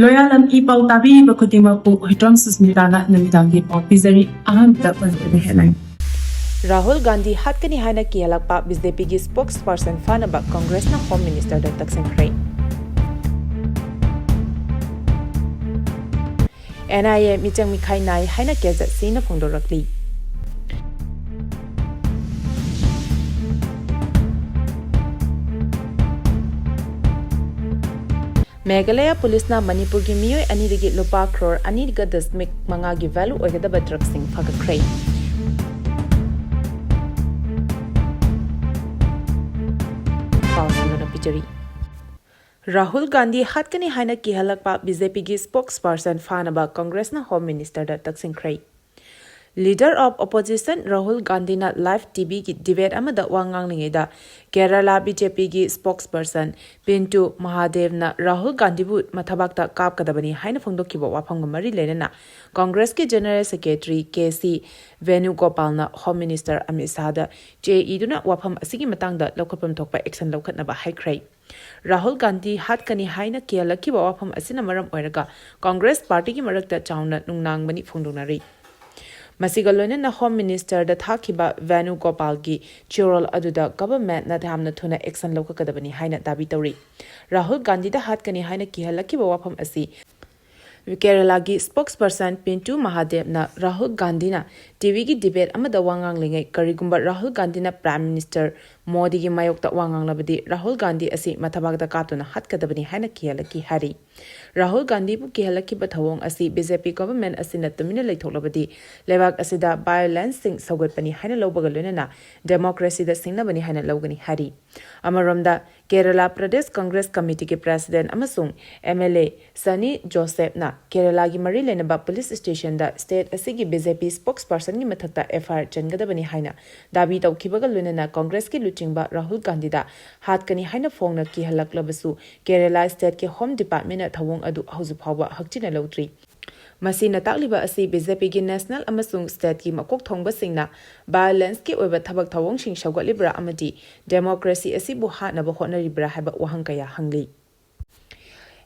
Loyalam E-PAO tabi bakutimapu hitram susmitana namidangi officeri ahamta panjani headline. Rahul Gandhi hatkani haina kihalakpa BJP ki spokesperson fanaba Congress na Home Minister da Taksenkhrai. NIA Meechang Meekhai nai haina keza sina phongdorakli. Meghalaya Policena Manipuri ki miyoi anidagi Lupa Crore aniga dasmik manga ki value oigadaba drug sing phagakhrai. Rahul Gandhi hatkani haina kihalakpa BJP ki spokesperson fanaba Congress na Home Minister da Taksenkhrai. Leader of Opposition Rahul Gandhi na live TV ki debate amada wangang lingeda Kerala BJP ki spokesperson Pintu Mahadev na Rahul Gandhi bu mathabakta kap kadabani haina phongdokiba wafam mari lenana Congress ki General Secretary KC Venugopal na Home Minister Amit Shah da JE duna wafam asigi matangda lokapam thokpa action lokhatnaba haikrai. Rahul Gandhi hatkani haina kialakiba wafam asina maram oiraga Congress party ki marakta chauna nungnang bani phongdonari. Masigalone na Home Minister da thakiba Venugopal gi churol aduda government na thamna thuna action lokakadabani haina dabi tawri. Rahul Gandhi da hatkani haina kihalakiba wafam asi Kerala gi spokesperson Pintu Mahadev na Rahul Gandhi na TV gi debate amada wangang lingai karigumba Rahul Gandhi na Prime Minister Modi gi mayokta wangang labadi Rahul Gandhi asi mathabagda katuna hatkadabani haina kihalaki hari. Rahul Gandhi bu kihalaki bathawong asi BJP government asina tumina leithoklabadi lebak asida violence sing sawgatpani haina lawbagalona democracy da singnabani haina lawgani hari. Amaromda Kerala Pradesh Congress Committee ki President amasung MLA Sunny Joseph na Kerala gi mari lenaba police station da state asigi BJP spokesperson gi mathakta FIR changadabani haina dabi tawkibaga lunana Congress ki luchingba Rahul Gandhi da hatkani haina phongna ki halaklabasu Kerala state ki home department na thawong adu hauzu phawba hakchina lawtri. Masina takliba asi BJP ki national amasung state ki makok thongba singna violence ki oiba thabak thawong sing shawgalibra amadi democracy asi bu hanaba honaribra haba wahang kaya hangli.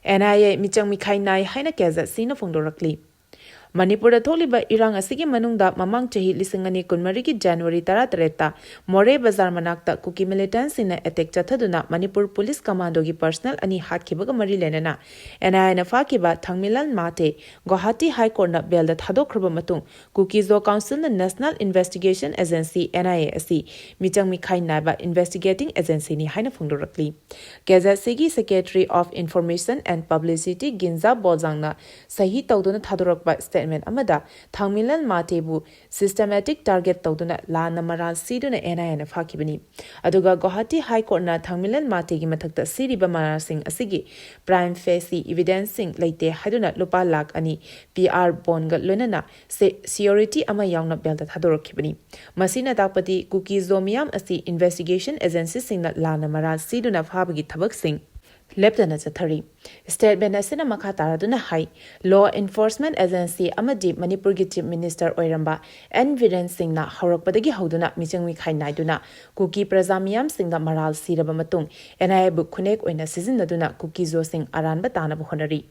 NIA Meechang Meekhai nai haina keza sina phongdorakli. Manipuri tholiba irang asigi manungda mamang chahi lisingani kunmari ki January 13 More Bazar manakta Kuki militants in attack chathaduna Manipur Police Commando gi personal ani hatkibaga mari lenana NIA na fakiba Thangmilan Mate Guwahati High Court na bail da thadokhraba matung Kuki Zo Council na National Investigation Agency NIA asi Meechang Meekhai naiba investigating agency ni haina phongdorakli. Geza Sigi Secretary of Information and Publicity Ginza Bojang na sahi tawduna thadorakba statement amada Thangmilan Matebu systematic target tawduna lana maral siduna NIA na fakibani aduga Guwahati High Court na Thangmilan Mate gi mathakta siriba maral sing asigi prime facie evidence sing leite haduna Lupa lakh ani PR bond ga lonana security ama yaungna belda thadorokibani masina takpati Kuki Zomiam asi investigation agency sing na lana maral siduna phabagi thabak sing Leptana Chathari. State Benasina Makataraduna High Law Enforcement Agency Amadi Manipur Chief Minister Oiramba and Viren Singh na Horokpadagi Hoduna Meechang Meekhai Naiduna Kuki Prazamiam Singh na Maral Sirabamatung NIA Book Kunek Oina Season Naduna Kuki Zo Singh Aran Batana Buhonari.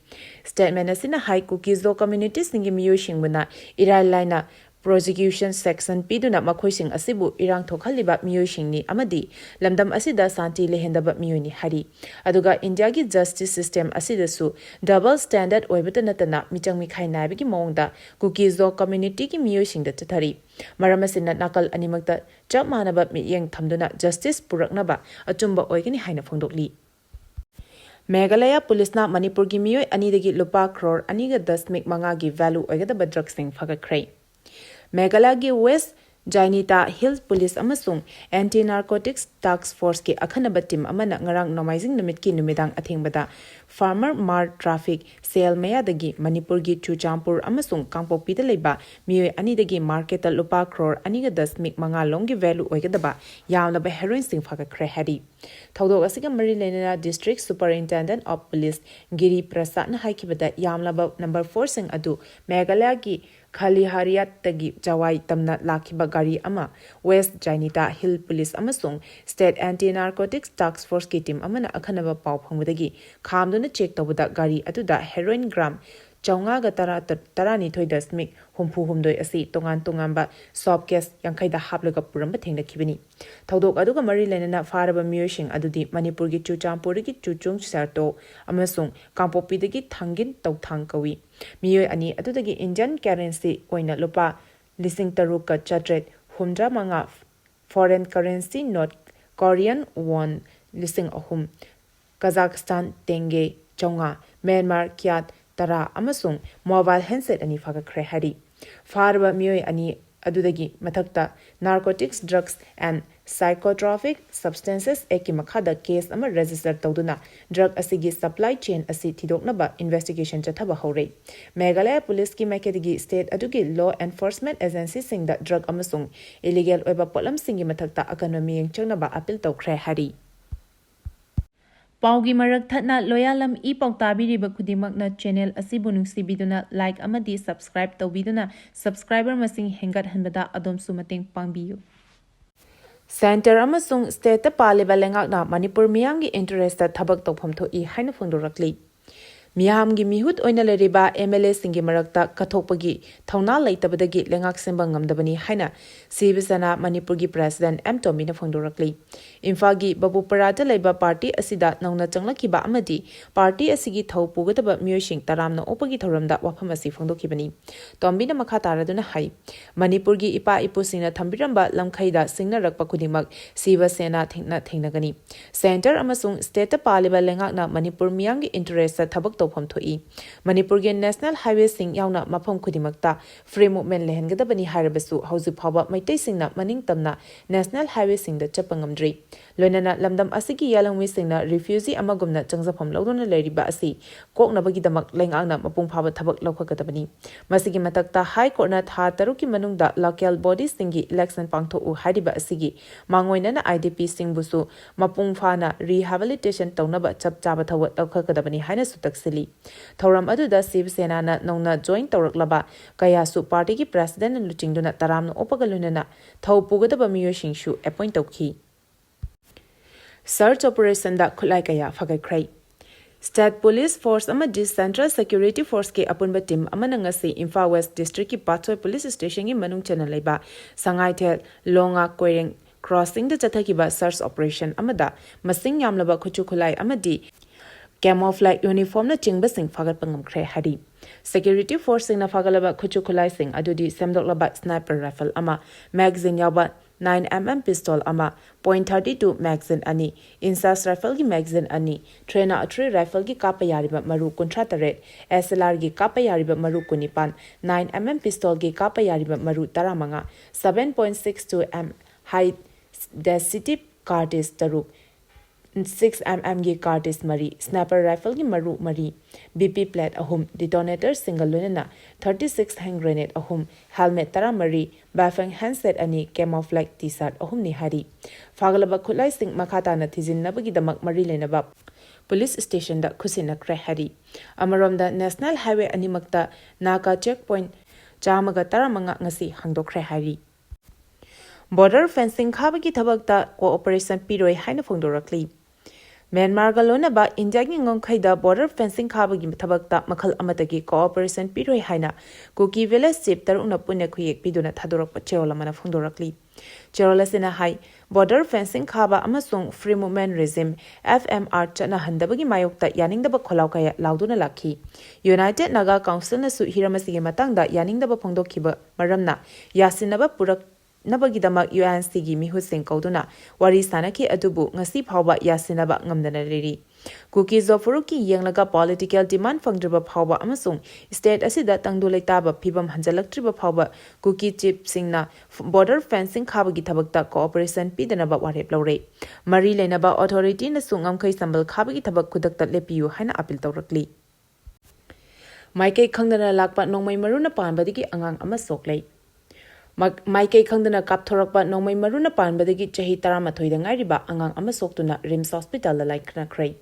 State Benasina High Kuki Zo Community Singh Miyushing Buna Irai Lina Prosecution Section Piduna Makoising Asibu Irang Tokhaliba Miyushing ni Amadi Lamdam Asida Santi Lehendaba Miyuni Hari Aduga India ki justice system asidasu double standard oibata natana Meechang Meekhai naibi ki mongda Kuki Zo community ki Miyushing da chathari Maramasina nakal animakta chap manaba miyeng thamduna justice puraknaba achumba oigani haina phongdokli. Meghalaya Policena Manipur ki miyoi anidagi Lupa Crore aniga dasmik manga gi value oigadaba drug sing phagakhrai. Meghalaya ki West Jainita Hills Police amasung Anti-Narcotics Task Force ki akhanaba team amana ngarang nomaizing numit ki numidang athengbada Farmer Mart Traffic Sale mayadagi Manipur gi Chuchampur amasung Kangpokpi da leiba miyoi anidagi market Lupa Crore aniga dasmik manga long gi value oigadaba yawnaba heroin sing phagakhrai hari. Thodok asiga mari lenana District Superintendent of Police Giri Prasad na haikibada yamlaba number 4 sing adu Meghalaya ki Khalihariattagi Jawai Tamna Lakiba Gari Ama West Jainita Hill Police Amasung State Anti-Narcotics Task Force ki team amana akhanaba pau phangwadagi khamduna check tawda gari atuda heroin gram Chaunga ga tarani thoi dasmik humpu humdoi asi tongan ba sob case yangkhaida haplaga puramba thengna kibani thodok aduga mari lenana faraba miyosing adudi Manipur gi Chuchampur gi Chuchung sarto amasung Kampopi dagi thangin tawthang kawi miyoi ani adudagi Indian currency oina Lupa lising taruka chatret humdra manga foreign currency note Korean won lising ahum Kazakhstan tenge Chaunga Myanmar kyat Tara amasung mobile handset ani fagakhre hari farba miyoi ani adudagi mathakta narcotics drugs and psychotropic substances eki makhada case ama register tawduna drug asigi supply chain asi thidoknaba investigation chathaba hore Meghalaya police ki makedigi state adugi law enforcement agency singda drug amasung illegal oiba polam singi mathakta economy yengchangnaba appeal tawkhre hari Paugi marak thatna Loyalam E-PAO tabiriba khudimakna channel asibu nungsibiduna like amadi subscribe tawbiduna subscriber masing hengat hanbada adomsu mateng pangbiyu Center amasung state paliba lengakna Manipur miyamgi interest ta thabak tawpham thoi haina phangdorakli Miyamgi mihut oina leriba MLA singi marakta kathokpagi thauna leitabadagi lengak semba ngamdabani haina Sibisana Manipur gi president M Tomina phangdorakli Imphagi Babu Parata leiba party asida nauna changlakiba amadi party asigi thau pugataba miyosing taramna opagi thoramda wafam asi phangdokibani Tombina makha taraduna hai Manipur gi ipa ipu singna thambiramba lamkhaida singna rakpa khudimak Sivasena thengnagani Center amasung state paliba lengakna Manipur miyamgi interest ta thabak tawpham thoi Manipur gi national highway sing yauna mafam khudimakta free movement lehengadabani harabasu hauju phawba maitai singna maning tamna national highway sing da chapangamdri loinana lamdam asigi yalangwi singna refugee amagumna changzapham lawdona leriba asi koknabagi damak lengangna mapung phaba thabak lawkhagadabani masigi matakta high court na tha taruki manungda local bodies singi election pangtho u hariba asigi mangoinana IDP singbusu mapung phana rehabilitation tawnaba chapchaba thawat lawkhagadabani haina sutaksili thoram aduda Sivasena na nongna join tawraklaba kayasu party ki president luchingduna taramna opagalunana thau pugadaba miyoshingshu appoint tawki Search operation da khulai kaya phagakhrai State Police Force amadi Central Security Force ke apunba team amana ngasi Imphal West District ki Patoi Police Station gi manung channel laiba sangai thel longa koireng crossing da chathakiba search operation amada masing yamlaba khuchu khulai amadi camouflage uniform na chingba sing phagat pangam khre hari Security Force sing na phagalaba khuchu khulai sing adudi semdoklaba sniper rifle ama magazine yaba 9mm pistol ama .32 magazine ani insas rifle gi magazine ani trainer atri rifle gi kapa yariba maru kontra taret SLR gi kapa yariba maru kunipan 9mm pistol gi kapa yariba maru taramanga 7.62 m height density cartridge taruk 6mm gi cartridge mari sniper rifle gi maru mari BP plate ahum detonator single lunena 36 hand grenade ahum helmet taramari bafang handset ani camouflage t-shirt ahum ni hari fagalaba khulai sing makhata na thijin nabagi damak mari lenaba police station da khusina kre hari amarom da national highway ani makta naka checkpoint chamaga taramanga ngasi hangdokre hari border fencing khabagi thabakta cooperation piroi haina phongdorakli Myanmar galona ba India gi ngongkhaida border fencing khabagi thabakta makhal amatagi cooperation piroi haina Kuki village chief taruna punya khuyek piduna thadorak pacherola mana phongdorakli cherola sina hai border fencing khaba amasung free movement regime FMR chana handabagi mayokta yaningdaba kholaukaya lauduna lakhi United Naga Council na su hiramasi gi matangda yaningdaba phongdokhiba maramna yasinaba purak Nabagidamak UNC gi mihusing kauduna wari sanaki adubu ngasi phawba yasinaba ngamdana riri Kuki Zofuruki yenglaga political demand fangdriba phawba amasung state asida tangdu leitaba phibam hanjalaktriba phawba Kuki chief singna border fencing khabagi thabakta cooperation pidanaba warep lawre mari lenaba authority na sungamkhai sambal khabagi thabak kudakta lepiyu haina appeal tawrakli Maikai khangdana lakpa nongmai maruna panbadigi angang ama soklei Maikei khangdana kapthorakpa nongmai maruna panbadagi chahi 13 da ngairiba angang ama soktuna Rims Hospital la laikna krai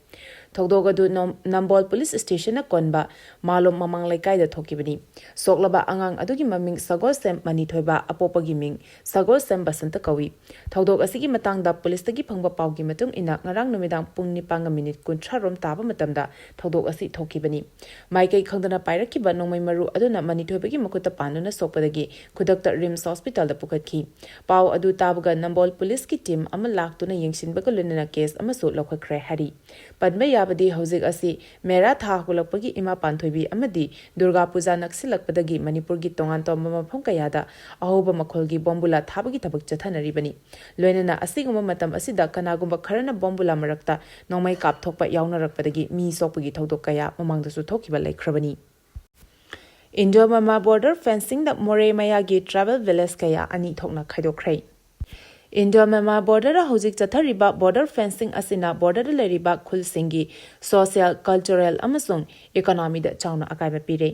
ꯊꯧꯗꯣꯛ ꯑꯗꯨ ꯅꯝꯕꯣꯜ police ꯁ꯭ꯇꯦꯁꯟꯅ ꯀꯣꯟꯕ ꯃꯥꯂꯣꯝ ꯃꯃꯥꯡ ꯂꯩꯀꯥꯏꯗ ꯊꯣꯛꯈꯤꯕꯅꯤ꯫ ꯁꯣꯛꯂꯕ ꯑꯉꯥꯡ ꯑꯗꯨꯒꯤ ꯃꯃꯤꯡ ꯁꯒꯣꯜꯁꯦꯝ ꯃꯅꯤꯊꯣꯏꯕ, ꯑꯄꯣꯛꯄꯒꯤ ꯃꯤꯡ ꯁꯒꯣꯜꯁꯦꯝ ꯕꯁꯟꯇ ꯀꯧꯏ꯫ ꯊꯧꯗꯣꯛ ꯑꯁꯤꯒꯤ ꯃꯇꯥꯡꯗ ꯄꯨꯂꯤꯁꯇꯒꯤ ꯐꯪꯕ ꯄꯥꯎꯒꯤ ꯃꯇꯨꯡ ꯏꯟꯅ ꯉꯔꯥꯡ ꯅꯨꯃꯤꯗꯥꯡ ꯄꯨꯡ 9:30 ꯔꯣꯝ ꯇꯥꯕ ꯃꯇꯝꯗ ꯊꯧꯗꯣꯛ ꯑꯁꯤ ꯊꯣꯛꯈꯤꯕꯅꯤ꯫ ꯃꯥꯏꯀꯩ ꯈꯪꯗꯅ ꯄꯥꯏꯔꯛꯈꯤꯕ ꯅꯣꯡꯃꯩ ꯃꯔꯨ ꯑꯗꯨꯅ ꯃꯅꯤꯊꯣꯏꯕꯒꯤ ꯃꯈꯨꯠꯇ ꯄꯥꯟꯗꯨꯅ ꯁꯣꯛꯄꯗꯒꯤ ꯈꯨꯗꯛꯇ ꯔꯤꯝꯁ ꯍꯣꯁꯄꯤꯇꯥꯜꯗ ꯄꯨꯈꯠꯈꯤ꯫ ꯄꯥꯎ ꯑꯗꯨ ꯇꯥꯕꯒ ꯅꯝꯕꯣꯜ ꯄꯨꯂꯤꯁꯀꯤ ꯇꯤꯝ ꯑꯃ ꯂꯥꯛꯇꯨꯅ ꯌꯦꯡꯁꯤꯟꯕꯒ ꯂꯣꯏꯅꯅ ꯀꯦꯁ ꯑꯃꯁꯨ ꯂꯧꯈꯠꯈ꯭ꯔꯦ ꯍꯥꯏꯔꯤ꯫ ꯄꯟꯕ ꯌꯥꯕꯗꯤ ꯍꯧꯖꯤꯛ ꯑꯁꯤ ꯃꯦꯔꯥ ꯊꯥ ꯍꯧꯒꯠꯂꯛꯄꯒꯤ ꯏꯃꯥ ꯄꯥꯟꯊꯣꯏꯕꯤ ꯑꯃꯗꯤ ꯗꯨꯔꯒꯥ ꯄꯨꯖꯥ ꯅꯛꯁꯤꯜꯂꯛꯄꯗꯒꯤ ꯃꯅꯤꯄꯨꯔꯒꯤ ꯇꯣꯉꯥꯟ ꯇꯣꯉꯥꯟꯕ ꯃꯐꯝ ꯀꯌꯥꯗ ꯑꯍꯧꯕ ꯃꯈꯣꯜꯒꯤ ꯕꯣꯝꯕꯨꯂꯥ ꯊꯥꯕꯒꯤ ꯊꯕꯛ ꯆꯠꯊꯅꯔꯤꯕꯅꯤ꯫ ꯂꯣꯏꯅꯅ ꯑꯁꯤꯒꯨꯝꯕ ꯃꯇꯝ ꯑꯁꯤꯗ ꯀꯅꯥꯒꯨꯝꯕ ꯈꯔꯅ ꯕꯣꯝꯕꯨꯂꯥ ꯃꯔꯛꯇ ꯅꯣꯡꯃꯩ ꯀꯥꯞꯊꯣꯛꯄ ꯌꯥꯎꯅꯔꯛꯄꯗꯒꯤ ꯃꯤ ꯁꯣꯛꯄꯒꯤ ꯊꯧꯗꯣꯛ ꯀꯌꯥ ꯃꯃꯥꯡꯗꯁꯨ ꯊꯣꯛꯈꯤꯕ ꯂꯩꯈ꯭ꯔꯕꯅꯤ꯫ ꯏꯟꯗꯣ-ꯃ꯭ꯌꯥꯟꯃꯥꯔ ꯕꯣꯔꯗꯔ ꯐꯦꯟꯁꯤꯡꯗ ꯃꯣꯔꯦ ꯃꯌꯥꯒꯤ ꯇ꯭ꯔꯥꯏꯕꯦꯜ ꯚꯤꯂꯦꯖ ꯀꯌꯥ ꯑꯅꯤ ꯊꯣꯛꯅ ꯈꯥꯏꯗꯣꯛꯈ꯭ꯔꯦ꯫ ꯏꯟꯗꯣ-ꯃ꯭ꯌꯥꯟꯃꯥꯔ ꯕꯣꯔꯗꯔꯗ ꯍꯧꯖꯤꯛ ꯆꯠꯊꯔꯤꯕ ꯕꯣꯔꯗꯔ ꯐꯦꯟꯁꯤꯡ ꯑꯁꯤꯅ ꯕꯣꯔꯗꯔꯗ ꯂꯩꯔꯤꯕ ꯈꯨꯜꯁꯤꯡꯒꯤ ꯁꯣꯁꯤꯌꯦꯜ, ꯀꯜꯆꯔꯦꯜ ꯑꯃꯁꯨꯡ ꯏꯀꯣꯅꯣꯃꯤꯗ ꯆꯥꯎꯅ ꯑꯀꯥꯏꯕ ꯄꯤꯔꯦ꯫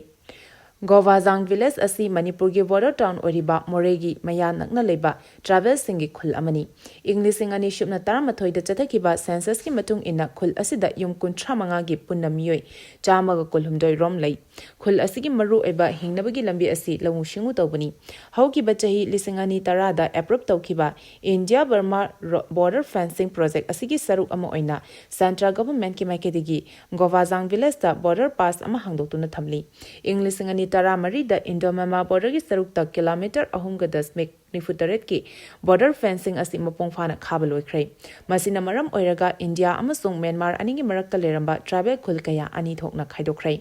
ꯒꯣꯚꯥꯖꯥꯡ ꯚꯤꯂꯦꯖ ꯑꯁꯤ ꯃꯅꯤꯄꯨꯔꯒꯤ ꯕꯣꯔꯗꯔ ꯇꯥꯎꯟ ꯑꯣꯏꯔꯤꯕ ꯃꯣꯔꯦꯒꯤ ꯃꯌꯥ ꯅꯛꯅ ꯂꯩꯕ ꯇ꯭ꯔꯥꯏꯕꯦꯜꯁꯤꯡꯒꯤ ꯈꯨꯜ ꯑꯃꯅꯤ꯫ ꯏꯪ 2013ꯗ ꯆꯠꯊꯈꯤꯕ ꯁꯦꯟꯁꯁꯀꯤ ꯃꯇꯨꯡ ꯏꯟꯅ ꯈꯨꯜ ꯑꯁꯤꯗ ꯌꯨꯝ 35ꯒꯤ ꯄꯨꯟꯅ ꯃꯤꯑꯣꯏ 112 ꯔꯣꯝ ꯂꯩ꯫ ꯈꯨꯜ ꯑꯁꯤꯒꯤ ꯃꯔꯨꯑꯣꯏꯕ ꯍꯤꯡꯅꯕꯒꯤ ꯂꯝꯕꯤ ꯑꯁꯤ ꯂꯧꯎ-ꯁꯤꯡꯎ ꯇꯧꯕꯅꯤ꯫ ꯍꯧꯈꯤꯕ ꯆꯍꯤ 2010ꯗ ꯑꯦꯄ꯭ꯔꯨꯞ ꯇꯧꯈꯤꯕ ꯏꯟꯗꯤꯌꯥ-ꯕꯔꯃꯥ ꯕꯣꯔꯗꯔ ꯐꯦꯟꯁꯤꯡ ꯄ꯭ꯔꯣꯖꯦꯛ ꯑꯁꯤꯒꯤ ꯁꯔꯨꯛ ꯑꯃ ꯑꯣꯏꯅ ꯁꯦꯟꯇ꯭ꯔꯦꯜ ꯒꯚꯔꯟꯃꯦꯟꯠꯀꯤ ꯃꯥꯏꯀꯩꯗꯒꯤ ꯒꯣꯚꯥꯖꯥꯡ ꯚꯤꯂꯦꯖꯇ ꯕꯣꯔꯗꯔ ꯄꯥꯁ ꯑꯃ ꯍꯥꯡꯗꯣꯛꯇꯨꯅ ꯊꯝꯂꯤ꯫ ꯏꯪ 2013ꯗ ꯏꯟꯗꯣ-ꯃ꯭ꯌꯥꯟꯃꯥꯔ ꯕꯣꯔꯗꯔꯒꯤ ꯁꯔꯨꯛꯇ ꯀꯤꯂꯣꯃꯤꯇꯔ 3.98ꯀꯤ ꯕꯣꯔꯗꯔ ꯐꯦꯟꯁꯤꯡ ꯑꯁꯤ ꯃꯄꯨꯡ ꯐꯥꯅ ꯈꯥꯕ ꯂꯣꯏꯈ꯭ꯔꯦ꯫ ꯃꯁꯤꯅ ꯃꯔꯝ ꯑꯣꯏꯔꯒ ꯏꯟꯗꯤꯌꯥ ꯑꯃꯁꯨꯡ ꯃ꯭ꯌꯥꯟꯃꯥꯔ ꯑꯅꯤꯒꯤ ꯃꯔꯛꯇ ꯂꯩꯔꯝꯕ ꯇ꯭ꯔꯥꯏꯕꯦꯜ ꯈꯨꯜ ꯀꯌꯥ ꯑꯅꯤ ꯊꯣꯛꯅ ꯈꯥꯏꯗꯣꯛꯈ꯭ꯔꯦ꯫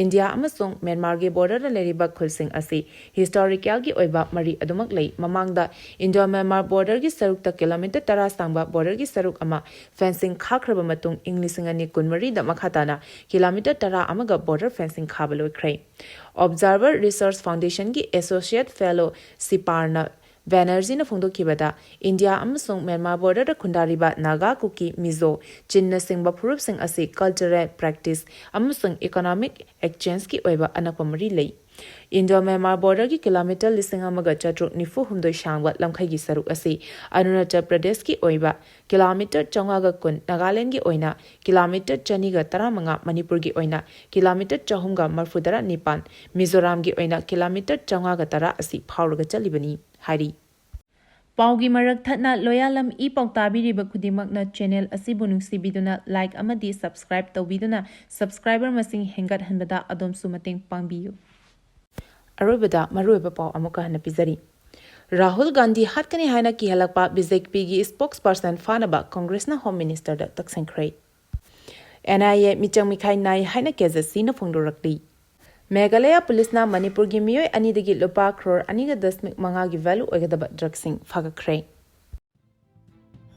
ꯏꯟꯗꯤꯌꯥ ꯑꯃꯁꯨꯡ ꯃ꯭ꯌꯥꯟꯃꯥꯔꯒꯤ ꯕꯣꯔꯗꯔꯗ ꯂꯩꯔꯤꯕ ꯈꯨꯜꯁꯤꯡ ꯑꯁꯤ ꯍꯤꯁꯇꯣꯔꯤꯀꯦꯜꯒꯤ ꯑꯣꯏꯕ ꯃꯔꯤ ꯑꯗꯨꯃꯛ ꯂꯩ꯫ ꯃꯃꯥꯡꯗ ꯏꯟꯗꯣ-ꯃ꯭ꯌꯥꯟꯃꯥꯔ ꯕꯣꯔꯗꯔꯒꯤ ꯁꯔꯨꯛꯇ ꯀꯤꯂꯣꯃꯤꯇꯔ 10 ꯁꯥꯡꯕ ꯕꯣꯔꯗꯔꯒꯤ ꯁꯔꯨꯛ ꯑꯃ ꯐꯦꯟꯁꯤꯡ ꯈꯥꯈ꯭ꯔꯕ ꯃꯇꯨꯡ ꯏꯪ 2014ꯗ ꯃꯈꯥ ꯇꯥꯅ ꯀꯤꯂꯣꯃꯤꯇꯔ 11ꯒ ꯕꯣꯔꯗꯔ ꯐꯦꯟꯁꯤꯡ ꯈꯥꯕ ꯂꯣꯏꯈ꯭ꯔꯦ꯫ ꯑꯣꯕꯖꯥꯔꯚꯔ ꯔꯤꯁꯔꯆ ꯐꯥꯎꯟꯗꯦꯁꯟꯒꯤ ꯑꯦꯁꯣꯁꯤꯌꯦꯠ ꯐꯦꯂꯣ ꯁꯤꯄꯥꯔꯅ ꯕꯦꯅꯔꯖꯤꯅ ꯐꯣꯡꯗꯣꯛꯈꯤꯕꯗ ꯏꯟꯗꯤꯌꯥ ꯑꯃꯁꯨꯡ ꯃ꯭ꯌꯥꯟꯃꯥꯔ ꯕꯣꯔꯗꯔꯗ ꯈꯨꯟꯗꯥꯔꯤꯕ ꯅꯥꯒꯥ, ꯀꯨꯀꯤ, ꯃꯤꯖꯣ ꯆꯤꯟꯅꯆꯤꯡꯕ ꯐꯨꯔꯨꯞꯁꯤꯡ ꯑꯁꯤ ꯀꯜꯆꯔꯦꯜ, ꯄ꯭ꯔꯦꯛꯇꯤꯁ ꯑꯃꯁꯨꯡ ꯏꯀꯣꯅꯣꯃꯤꯛ ꯑꯦꯛꯁꯆꯦꯟꯖꯀꯤ ꯑꯣꯏꯕ ꯑꯅꯛꯄ ꯃꯔꯤ ꯂꯩ꯫ ꯏꯟꯗꯣ-ꯃ꯭ꯌꯥꯟꯃꯥꯔ ꯕꯣꯔꯗꯔꯒꯤ ꯀꯤꯂꯣꯃꯤꯇꯔ 1494 ꯁꯥꯡꯕ ꯂꯝꯈꯩꯒꯤ ꯁꯔꯨꯛ ꯑꯁꯤ ꯑꯔꯨꯅꯥꯆꯜ ꯄ꯭ꯔꯗꯦꯁꯀꯤ ꯑꯣꯏꯕ ꯀꯤꯂꯣꯃꯤꯇꯔ 410, ꯅꯥꯒꯥꯂꯦꯟꯗꯒꯤ ꯑꯣꯏꯅ ꯀꯤꯂꯣꯃꯤꯇꯔ 215, ꯃꯅꯤꯄꯨꯔꯒꯤ ꯑꯣꯏꯅ ꯀꯤꯂꯣꯃꯤꯇꯔ 339, ꯃꯤꯖꯣꯔꯥꯝꯒꯤ ꯑꯣꯏꯅ ꯀꯤꯂꯣꯃꯤꯇꯔ 510 ꯑꯁꯤ ꯐꯥꯎꯔꯒ ꯆꯠꯂꯤꯕꯅꯤ ꯍꯥꯏꯔꯤ꯫ ꯄꯥꯎꯒꯤ ꯃꯔꯛ ꯊꯠꯅ ꯂꯣꯌꯥꯂꯝ ꯏ-ꯄꯥꯎ ꯇꯥꯕꯤꯔꯤꯕ ꯈꯨꯗꯤꯡꯃꯛꯅ ꯆꯦꯅꯦꯜ ꯑꯁꯤꯕꯨ ꯅꯨꯡꯁꯤꯕꯤꯗꯨꯅ ꯂꯥꯏꯛ ꯑꯃꯗꯤ ꯁꯕꯁꯀ꯭ꯔꯥꯏꯕ ꯇꯧꯕꯤꯗꯨꯅ ꯁꯕꯁꯀ꯭ꯔꯥꯏꯕꯔ ꯃꯁꯤꯡ ꯍꯦꯟꯒꯠꯍꯟꯕꯗ ꯑꯗꯣꯝꯁꯨ ꯃꯇꯦꯡ ꯄꯥꯡꯕꯤꯌꯨ꯫ ꯑꯔꯣꯏꯕꯗ ꯃꯔꯨꯑꯣꯏꯕ ꯄꯥꯎ ꯑꯃꯨꯛꯀ ꯍꯟꯅ ꯄꯤꯖꯔꯤ꯫ ꯔꯥꯍꯨꯜ ꯒꯥꯟꯙꯤ ꯍꯥꯠꯀꯅꯤ ꯍꯥꯏꯅ ꯀꯤꯍꯜꯂꯛꯄ ꯕꯤ.ꯖꯦ.ꯄꯤꯒꯤ ꯁ꯭ꯄꯣꯛꯁꯄꯔꯁꯟ ꯐꯥꯅꯕ ꯀꯪꯒ꯭ꯔꯦꯁꯅ ꯍꯣꯝ ꯃꯤꯅꯤꯁꯇꯔꯗ ꯇꯛꯁꯤꯟꯈ꯭ꯔꯦ꯫ ꯑꯦꯟ.ꯑꯥꯏ.ꯑꯦ ꯃꯤꯆꯪ ꯃꯤꯈꯥꯏ ꯅꯥꯏ ꯍꯥꯏꯅ ꯀꯦꯖꯦꯁꯤꯅ ꯐꯣꯡꯗꯣꯔꯛꯂꯤ꯫ ꯃꯦꯘꯥꯂꯌꯥ ꯄꯨꯂꯤꯁꯅ ꯃꯅꯤꯄꯨꯔꯒꯤ ꯃꯤꯑꯣꯏ 2ꯗꯒꯤ ꯂꯨꯄꯥ ꯀ꯭ꯔꯣꯔ 2.5ꯒꯤ ꯚꯦꯂꯨ ꯑꯣꯏꯒꯗꯕ ꯗ꯭ꯔꯒꯁꯤꯡ ꯐꯥꯒꯠꯈ꯭ꯔꯦ꯫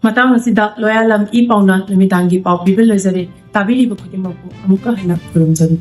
ꯃꯇꯥꯡ ꯑꯁꯤꯗ ꯂꯣꯌꯥꯂꯝ ꯏ-ꯄꯥꯎꯅ ꯅꯨꯃꯤꯗꯥꯡꯒꯤ ꯄꯥꯎ ꯄꯤꯕ ꯂꯣꯏꯖꯔꯦ꯫ ꯇꯥꯕꯤꯔꯤꯕ ꯈꯨꯗꯤꯡꯃꯛꯄꯨ ꯑꯃꯨꯛꯀ ꯍꯟꯅ ꯈꯨꯔꯨꯝꯖꯔꯤ꯫